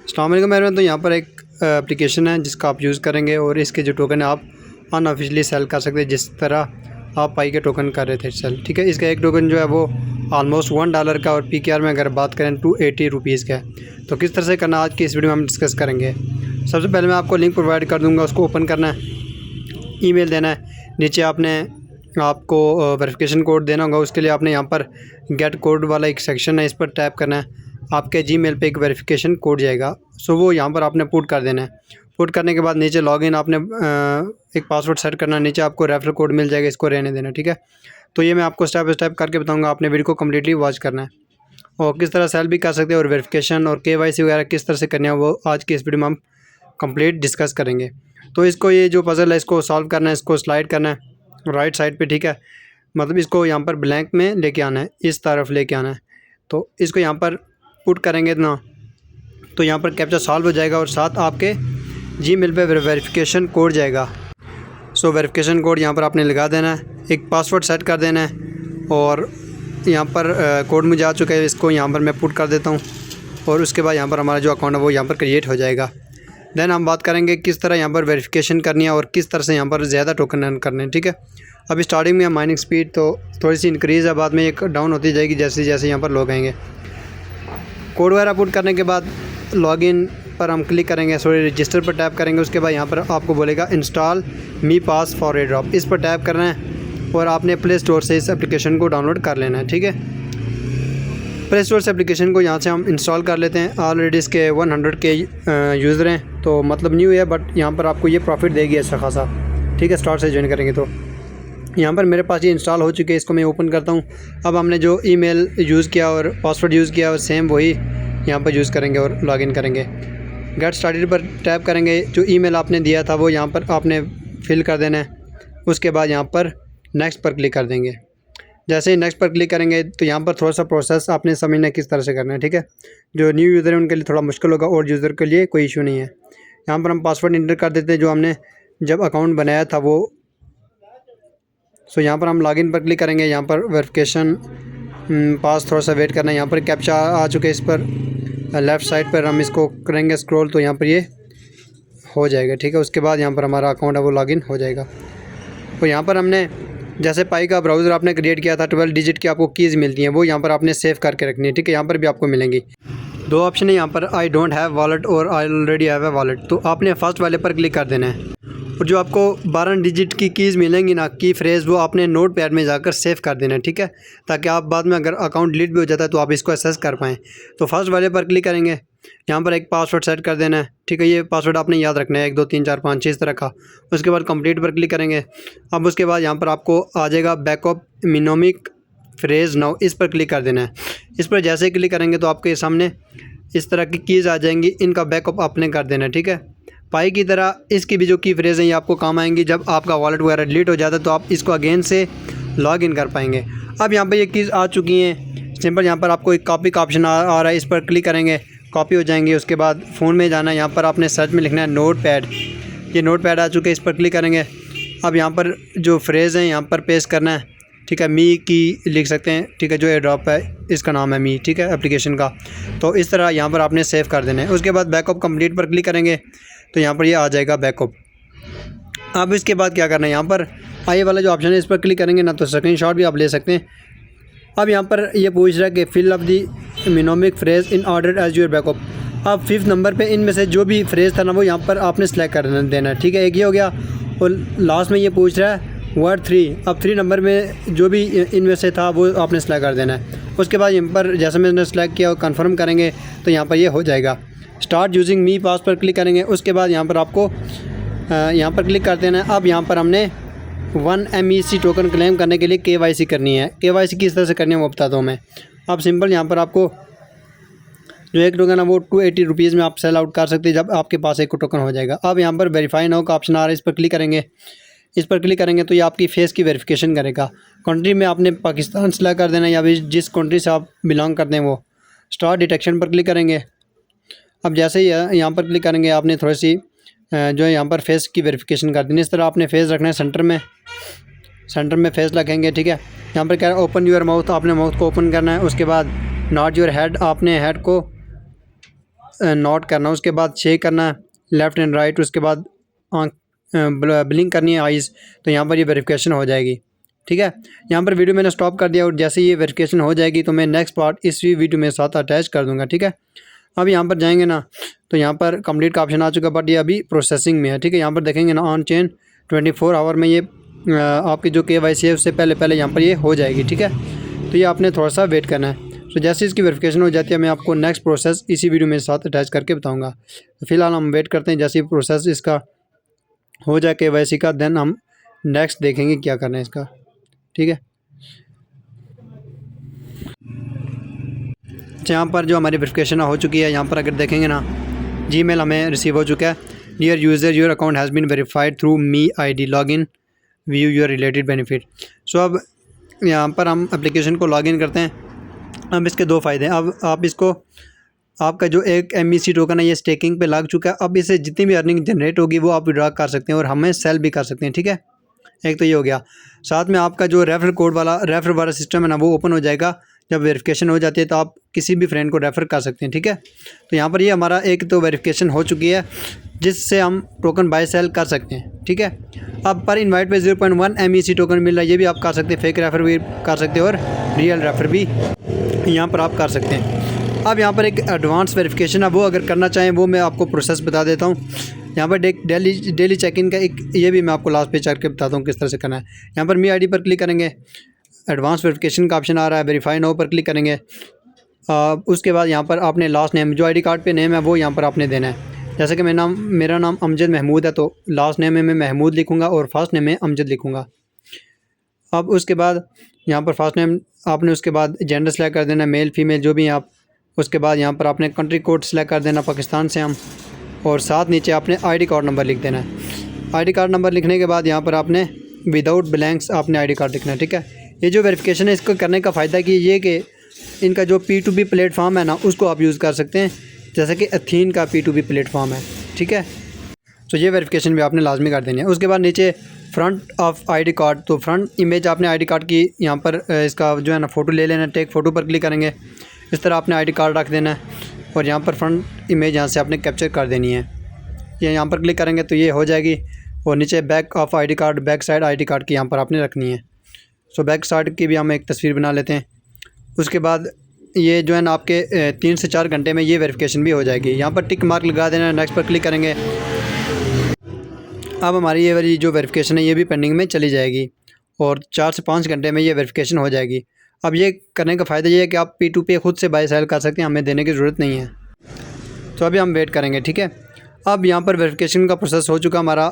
अस्सलाम वालेकुम मेहरबान। तो यहाँ पर एक एप्लीकेशन है जिसका आप यूज़ करेंगे और इसके जो टोकन है आप अनऑफिशियली सेल कर सकते हैं, जिस तरह आप पाई के टोकन कर रहे थे सेल। ठीक है, इसका एक टोकन जो है वो ऑलमोस्ट $1 का और PKR में अगर बात करें ₹280 का है। तो किस तरह से करना आज की इस वीडियो में हम डिस्कस करेंगे। सबसे पहले मैं आपको लिंक प्रोवाइड कर दूँगा, उसको ओपन करना है, ईमेल देना है, नीचे आपको वेरिफिकेशन कोड देना होगा। उसके लिए आपने यहाँ पर गेट कोड वाला एक सेक्शन है, इस पर टैप करना है। आपके जीमेल पे एक वेरिफिकेशन कोड जाएगा, सो वो यहाँ पर आपने पुट कर देना है। पुट करने के बाद नीचे लॉगिन आपने एक पासवर्ड सेट करना है, नीचे आपको रेफरल कोड मिल जाएगा, इसको रहने देना। ठीक है, तो ये मैं आपको स्टेप बाय स्टेप करके बताऊँगा, आपने वीडियो को कम्प्लीटली वॉच करना है। और किस तरह सेल भी कर सकते हैं और वेरिफिकेशन और KYC वगैरह किस तरह से करनी है, वो आज की इस वीडियो में हम कंप्लीट डिस्कस करेंगे। तो इसको ये जो पज़ल है इसको सॉल्व करना है, इसको स्लाइड करना है राइट साइड पे। ठीक है, मतलब इसको यहाँ पर ब्लैंक में लेके आना है, इस तरफ लेके आना है। तो इसको यहाँ पर पुट करेंगे ना, तो यहाँ पर कैप्चा सॉल्व हो जाएगा और साथ आपके जीमेल पे वेरिफिकेशन कोड जाएगा। सो वेरिफिकेशन कोड यहाँ पर आपने लगा देना है, एक पासवर्ड सेट कर देना है और यहाँ पर कोड मुझे आ चुका है, इसको यहाँ पर मैं पुट कर देता हूँ और उसके बाद यहाँ पर हमारा जो अकाउंट है वो यहाँ पर क्रिएट हो जाएगा। देन हम बात करेंगे किस तरह यहाँ पर वेरिफिकेशन करनी है और किस तरह से यहाँ पर ज़्यादा टोकन अर्न करने हैं। ठीक है, अभी स्टार्टिंग में माइनिंग स्पीड तो थोड़ी सी इंक्रीज़ है, बाद में एक डाउन होती जाएगी जैसे जैसे यहाँ पर लोग आएंगे। कोड वगैरह पुट करने के बाद लॉगिन पर हम क्लिक करेंगे, सॉरी रजिस्टर पर टैप करेंगे। उसके बाद यहाँ पर आपको बोलेगा install me pass for a drop, इस पर टैप करना है और आपने प्ले स्टोर से इस एप्लीकेशन को डाउनलोड कर लेना है। ठीक है, प्ले स्टोर से एप्लीकेशन को यहाँ से हम इंस्टॉल कर लेते हैं। ऑलरेडी इसके 100 के यूज़र हैं, तो मतलब न्यू है, बट यहाँ पर आपको ये प्रॉफिट देगी अच्छा खासा। ठीक है, स्टार्ट से ज्वाइन करेंगे तो यहाँ पर मेरे पास ये इंस्टॉल हो चुके हैं, इसको मैं ओपन करता हूँ। अब हमने जो ईमेल यूज़ किया और पासवर्ड यूज़ किया और सेम वही यहाँ पर यूज़ करेंगे और लॉगिन करेंगे। गेट स्टार्टेड पर टैप करेंगे, जो ईमेल आपने दिया था वो यहाँ पर आपने फिल कर देना है। उसके बाद यहाँ पर नेक्स्ट पर क्लिक कर देंगे। जैसे ही नेक्स्ट पर क्लिक करेंगे तो यहाँ पर थोड़ा सा प्रोसेस आपने समझना है किस तरह से करना है। ठीक है, जो न्यू यूज़र है उनके लिए थोड़ा मुश्किल होगा और यूज़र के लिए कोई इशू नहीं है। यहाँ पर हम पासवर्ड इंटर कर देते हैं जो हमने जब अकाउंट बनाया था वो। सो यहाँ पर हम लॉगिन पर क्लिक करेंगे, यहाँ पर वेरिफिकेशन पास थोड़ा सा वेट करना है। यहाँ पर कैप्चा आ चुके हैं, इस पर लेफ़्ट साइड पर हम इसको करेंगे स्क्रॉल, तो यहाँ पर ये हो जाएगा। ठीक है, उसके बाद यहाँ पर हमारा अकाउंट है वो लॉगिन हो जाएगा। तो यहाँ पर हमने जैसे पाई का ब्राउज़र आपने क्रिएट किया था, 12 डिजिट की आपको कीज़ मिलती हैं, वो यहाँ पर आपने सेव करके रखनी है। ठीक है, यहाँ पर भी आपको मिलेंगी दो ऑप्शन है यहाँ पर, आई डोंट हैव वॉलेट और I already have a wallet. तो आपने फर्स्ट वाले पर क्लिक कर देना है और जो आपको 12 डिजिट की कीज़ मिलेंगी ना, की फ्रेज़, वो आपने नोट पैड में जाकर सेव कर देना है। ठीक है, ताकि आप बाद में अगर अकाउंट डिलीट भी हो जाता है तो आप इसको एक्सेस कर पाएँ। तो फर्स्ट वाले पर क्लिक करेंगे, यहाँ पर एक पासवर्ड सेट कर देना है। ठीक है, ये पासवर्ड आपने याद रखना है, 1 2 3 4 5 6 इस तरह का। उसके बाद कंप्लीट पर क्लिक करेंगे। अब उसके बाद यहाँ पर आपको आ जाएगा बैकअप मिनोमिक फ्रेज़ नाउ, इस पर क्लिक कर देना है। इस पर जैसे ही क्लिक करेंगे तो आपके सामने इस तरह की कीज़ आ जाएंगी, इनका बैकअप आपने कर देना है। ठीक है, पाई की तरह इसकी भी जो की फ्रेज़ हैं ये आपको काम आएंगी। जब आपका वॉलेट वगैरह डिलीट हो जाता है तो आप इसको अगेन से लॉग इन कर पाएंगे। अब यहाँ पर ये कीज़ आ चुकी हैं, सिंपल यहाँ पर आपको एक कॉपी का ऑप्शन आ रहा है, इस पर क्लिक करेंगे, कॉपी हो जाएंगे। उसके बाद फ़ोन में जाना है, यहाँ पर आपने सर्च में लिखना है नोट पैड, ये नोट पैड आ चुके हैं, इस पर क्लिक करेंगे। अब यहाँ पर जो फ्रेज़ हैं यहाँ पर पेस्ट करना है। ठीक है, मी की लिख सकते हैं। ठीक है, जो एयर ड्रॉप है इसका नाम है मी। ठीक है, एप्लीकेशन का। तो इस तरह यहाँ पर आपने सेव कर देना है। उसके बाद बैकअप कंप्लीट पर क्लिक करेंगे तो यहाँ पर ये आ जाएगा बैकअप। अब इसके बाद क्या करना है, यहाँ पर आई वाला जो ऑप्शन है इस पर क्लिक करेंगे ना, तो स्क्रीनशॉट भी आप ले सकते हैं। अब यहाँ पर ये पूछ रहा है कि fill up the mnemonic phrase in order as your backup. अब 5th नंबर पे इनमें से जो भी फ्रेज़ था ना वो यहाँ पर आपने सेलेक्ट कर देना है। ठीक है, एक ये हो गया और लास्ट में ये पूछ रहा है वर्ड 3। अब 3 नंबर में जो भी इनमें से था वो आपने सेलेक्ट कर देना है। उसके बाद यहाँ पर जैसे मैंने सेलेक्ट किया और कन्फर्म करेंगे तो यहाँ पर ये हो जाएगा। स्टार्ट यूजिंग मी पास पर क्लिक करेंगे। उसके बाद यहाँ पर आपको यहाँ पर क्लिक कर देना है। अब यहाँ पर हमने 1 MEC टोकन क्लेम करने के लिए KYC करनी है। KYC किस तरह से करनी है वो बताता हूँ मैं। अब सिंपल यहाँ पर आपको जो एक टोकन है वो ₹280 में आप सेल आउट कर सकते हैं जब आपके पास एक टोकन हो जाएगा। अब यहाँ पर वेरीफाई नाउ का ऑप्शन आ रहा है, इस पर क्लिक करेंगे। इस पर क्लिक करेंगे तो ये आपकी फेस की वेरिफिकेशन करेगा। कंट्री में आपने पाकिस्तान सेलेक्ट कर देना है या जिस कंट्री से आप बिलोंग करते हैं वो। स्टार्ट डिटेक्शन पर क्लिक करेंगे। अब जैसे ही यहाँ पर क्लिक करेंगे आपने थोड़ी सी जो है यहाँ पर फेस की वेरिफिकेशन कर देनी। इस तरह आपने फेस रखना है सेंटर में फेस रखेंगे। ठीक है, यहाँ पर क्या है ओपन योर माउथ, आपने माउथ को ओपन करना है। उसके बाद नॉट योर हेड, आपने हेड को नोट करना, उसके बाद शेक करना है लेफ़्ट एंड राइट, उसके बाद आँख ब्लिंक करनी है आइज़, तो यहाँ पर ये वेरिफिकेशन हो जाएगी। ठीक है, यहाँ पर वीडियो मैंने स्टॉप कर दिया और जैसे ये वेरिफिकेशन हो जाएगी तो मैं नेक्स्ट पार्ट इस वीडियो में साथ अटैच कर दूँगा। ठीक है, अब यहाँ पर जाएंगे ना तो यहाँ पर कंप्लीट का ऑप्शन आ चुका, बट ये अभी प्रोसेसिंग में है। ठीक है, यहाँ पर देखेंगे ना ऑन चेन 24 आवर में ये आपकी जो KYC है उससे पहले यहाँ पर ये हो जाएगी। ठीक है, तो ये आपने थोड़ा सा वेट करना है। तो जैसे इसकी वेरिफिकेशन हो जाती है मैं आपको नेक्स्ट प्रोसेस इसी वीडियो में साथ अटैच करके बताऊँगा। तो फिलहाल हम वेट करते हैं, जैसे प्रोसेस इसका हो जाए KYC का, देन हम नेक्स्ट देखेंगे क्या करना है इसका। ठीक है, यहाँ पर जो हमारी वेरिफिकेशन हो चुकी है, यहाँ पर अगर देखेंगे ना जीमेल हमें रिसीव हो चुका है। Dear user, your account has been verified through me ID login, view your related benefit. So अब यहाँ पर हम एप्लीकेशन को लॉगिन करते हैं। अब इसके दो फ़ायदे हैं। अब आप इसको, आपका जो एक MEC टोकन है ये स्टेकिंग पे लग चुका है। अब इससे जितनी भी अर्निंग जनरेट होगी वो आप विड्रॉ कर सकते हैं और हमें सेल भी कर सकते हैं। ठीक है, एक तो ये हो गया। साथ में आपका जो रेफर वाला सिस्टम है ना वो ओपन हो जाएगा। जब वेरिफिकेशन हो जाती है तो आप किसी भी फ्रेंड को रेफ़र कर सकते हैं। ठीक है, तो यहाँ पर ये हमारा एक तो वेरिफिकेशन हो चुकी है जिससे हम टोकन बाय सेल कर सकते हैं। ठीक है, अब पर इनवाइट पे 0.1 MEC टोकन मिल रहा है, ये भी आप कर सकते हैं। फेक रेफ़र भी कर सकते हैं और रियल रेफ़र भी यहाँ पर आप कर सकते हैं। अब यहाँ पर एक एडवांस वेरिफिकेशन है, वो अगर करना चाहें वो मैं आपको प्रोसेस बता देता हूँ। यहाँ पर डेली चेक इन का एक ये भी मैं आपको लास्ट पे चढ़ के बताता हूँ किस तरह से करना है। यहाँ पर मी ID पर क्लिक करेंगे, एडवांस वेरिफिकेशन का ऑप्शन आ रहा है, वेरीफाई नाउ पर क्लिक करेंगे। उसके बाद यहाँ पर आपने लास्ट नेम जो ID कार्ड पे नेम है वो यहाँ पर आपने देना है। जैसे कि मेरा नाम अमजद महमूद है तो लास्ट नेम में मैं महमूद लिखूँगा और फर्स्ट नेम में अमजद लिखूँगा। अब उसके बाद यहाँ पर फर्स्ट नेम आपने, उसके बाद जेंडर सेलेक्ट कर देना, मेल फीमेल जो भी आप। उसके बाद यहाँ पर आपने कंट्री कोड सेलेक्ट कर देना, पाकिस्तान से हम, और साथ नीचे आपने ID कार्ड नंबर लिख देना है। ID कार्ड नंबर लिखने के बाद यहाँ पर आपने विदाउट ब्लैंक्स आपने ID कार्ड लिखना है। ठीक है, ये जो वेरिफिकेशन है इसको करने का फ़ायदा कि इनका जो P2P प्लेटफॉर्म है ना उसको आप यूज़ कर सकते हैं, जैसे कि एथीन का P2P प्लेटफॉर्म है। ठीक है, तो ये वेरिफिकेशन भी आपने लाजमी कर देनी है। उसके बाद नीचे फ्रंट ऑफ ID कार्ड, तो फ्रंट इमेज आपने ID कार्ड की यहाँ पर इसका जो है ना फ़ोटो ले लेना, टेक फ़ोटो पर क्लिक करेंगे। इस तरह आपने ID कार्ड रख देना है और यहाँ पर फ्रंट इमेज यहाँ से आपने कैप्चर कर देनी है। ये यहाँ पर क्लिक करेंगे तो ये हो जाएगी। और नीचे back of ID card, back side ID card की यहाँ पर आपने रखनी है। सो बैक साइड की भी हम एक तस्वीर बना लेते हैं। उसके बाद ये जो है ना आपके 3 से 4 घंटे में ये वेरिफिकेशन भी हो जाएगी। यहाँ पर टिक मार्क लगा देना, नेक्स्ट पर क्लिक करेंगे। अब हमारी ये वाली जो वेरिफिकेशन है ये भी पेंडिंग में चली जाएगी और 4 से 5 घंटे में ये वेरिफिकेशन हो जाएगी। अब ये करने का फ़ायदा ये है कि आप P2P खुद से बाय सेल कर सकते हैं, हमें देने की ज़रूरत नहीं है। तो अभी हम वेट करेंगे। ठीक है, अब यहाँ पर वेरिफिकेशन का प्रोसेस हो चुका हमारा।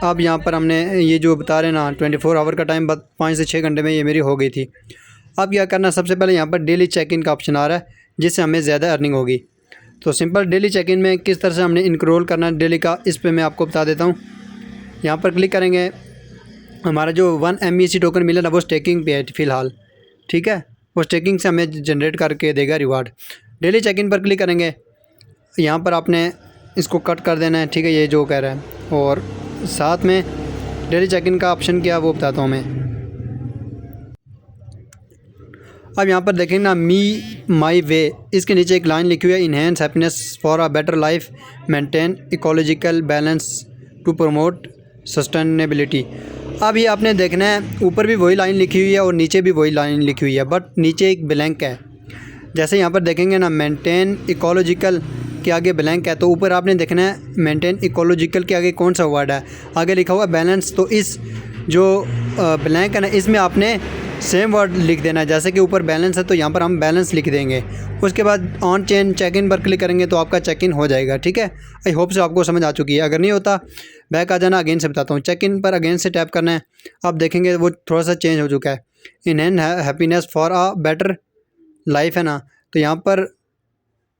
अब यहाँ पर हमने ये जो बता रहे हैं ना 24 आवर का टाइम, 5 से 6 घंटे में ये मेरी हो गई थी। अब क्या करना है, सबसे पहले यहाँ पर डेली चेक इन का ऑप्शन आ रहा है जिससे हमें ज़्यादा अर्निंग होगी। तो सिंपल डेली चेक इन में किस तरह से हमने इनरोल करना है डेली का, इस पर मैं आपको बता देता हूँ। यहाँ पर क्लिक करेंगे, हमारा जो 1 MEC टोकन मिला ना वो स्टेकिंग पे है फ़िलहाल। ठीक है, वो स्टेकिंग से हमें जनरेट करके देगा रिवार्ड। डेली चेक इन पर क्लिक करेंगे, यहाँ पर आपने इसको कट कर देना है। ठीक है, ये जो कह रहा है, और साथ में डेली चेक इन का ऑप्शन क्या वो बताता हूँ मैं। अब यहाँ पर देखेंगे ना मी माई वे, इसके नीचे एक लाइन लिखी हुई है, enhance happiness for a better life, maintain ecological balance to promote sustainability. अब ये आपने देखना है, ऊपर भी वही लाइन लिखी हुई है और नीचे भी वही लाइन लिखी हुई है, बट नीचे एक ब्लैंक है। जैसे यहाँ पर देखेंगे ना मेंटेन इकोलॉजिकल के आगे ब्लैंक है, तो ऊपर आपने देखना है मेंटेन इकोलॉजिकल के आगे कौन सा वर्ड है, आगे लिखा हुआ बैलेंस। तो इस जो ब्लैंक है ना इसमें आपने सेम वर्ड लिख देना है। जैसे कि ऊपर बैलेंस है तो यहाँ पर हम बैलेंस लिख देंगे। उसके बाद ऑन चेन चेक इन पर क्लिक करेंगे तो आपका चेक इन हो जाएगा। ठीक है, आई होप से आपको समझ आ चुकी है। अगर नहीं होता बैक आ जाना, अगेन से बताता हूँ। चेक इन पर अगेन से टैप करना है। आप देखेंगे वो थोड़ा सा चेंज हो चुका है, enhance happiness for a better life है ना, तो यहाँ पर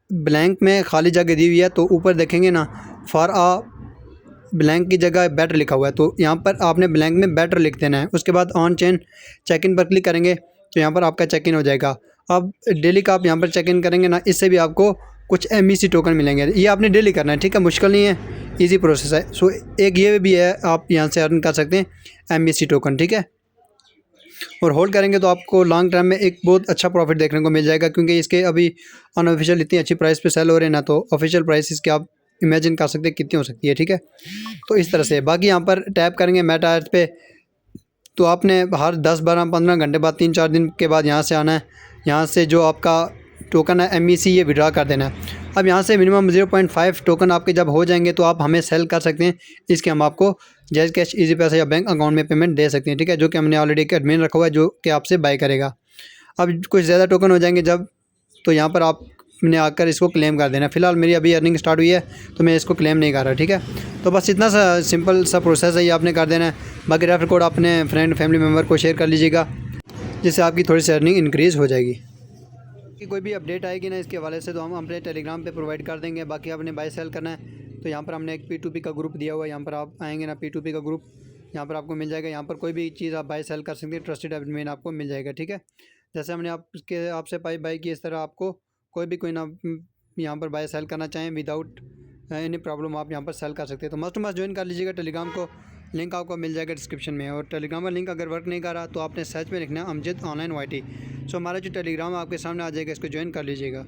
ब्लैंक में खाली जगह दी हुई है, तो ऊपर देखेंगे ना फॉर अ ब्लैंक की जगह बेटर लिखा हुआ है, तो यहाँ पर आपने ब्लैंक में बेटर लिख देना है। उसके बाद ऑन चेन चेक इन पर क्लिक करेंगे तो यहाँ पर आपका चेक इन हो जाएगा। अब डेली का आप यहाँ पर चेक इन करेंगे ना, इससे भी आपको कुछ MEC टोकन मिलेंगे। ये आपने डेली करना है। ठीक है, मुश्किल नहीं है, इजी प्रोसेस है। सो एक ये भी है, आप यहाँ से अर्न कर सकते हैं MEC टोकन। ठीक है, और होल्ड करेंगे तो आपको लॉन्ग टर्म में एक बहुत अच्छा प्रॉफिट देखने को मिल जाएगा, क्योंकि इसके अभी अनऑफिशियल इतनी अच्छी प्राइस पे सेल हो रहे हैं ना, तो ऑफिशियल प्राइस इसके आप इमेजिन कर सकते हैं कितनी हो सकती है। ठीक है, तो इस तरह से बाकी यहाँ पर टैप करेंगे मेटा अर्थ पे, तो आपने हर 10-12-15 घंटे बाद 3-4 दिन के बाद यहाँ से आना है। यहाँ से जो आपका टोकन है MEC ये विड्रा कर देना है। अब यहाँ से मिनिमम 0.5 टोकन आपके जब हो जाएंगे तो आप हमें सेल कर सकते हैं। इसके हम आपको जैज़ कैश, इजी पैसा या बैंक अकाउंट में पेमेंट दे सकते हैं। ठीक है, जो कि हमने ऑलरेडी एक एडमिन रखा हुआ है जो कि आपसे बाय करेगा। अब कुछ ज़्यादा टोकन हो जाएंगे जब, तो यहाँ पर आपने आकर इसको क्लेम कर देना। फिलहाल मेरी अभी अर्निंग स्टार्ट हुई है तो मैं इसको क्लेम नहीं कर रहा। ठीक है, तो बस इतना सा सिंपल सा प्रोसेस है, ये आपने कर देना है। बाकी रेफर कोड अपने फ्रेंड फैमिली मेम्बर को शेयर कर लीजिएगा, जिससे आपकी थोड़ी सी अर्निंग इंक्रीज़ हो जाएगी। कि कोई भी अपडेट आएगी ना इसके हवाले से तो हम अपने टेलीग्राम पे प्रोवाइड कर देंगे। बाकी आपने बाय सेल करना है तो यहाँ पर हमने एक P2P का ग्रुप दिया हुआ है, यहाँ पर आप आएंगे ना P2P का ग्रुप यहाँ पर आपको मिल जाएगा। यहाँ पर कोई भी चीज़ आप बाय सेल कर सकते हैं, ट्रस्टेड एडमिन आपको मिल जाएगा। ठीक है, जैसे हमने आपसे बाय की, इस तरह आपको कोई ना यहाँ पर बाय सेल करना चाहें विदाउट एनी प्रॉब्लम आप यहाँ पर सेल कर सकते हैं। तो मस्ट ज्वाइन कर लीजिएगा टेलीग्राम को, लिंक आपको मिल जाएगा डिस्क्रिप्शन में। और टेलीग्राम का लिंक अगर वर्क नहीं कर रहा तो आपने सर्च में लिखना है अमजद ऑनलाइन YT। सो हमारा जो टेलीग्राम आपके सामने आ जाएगा, इसको ज्वाइन कर लीजिएगा।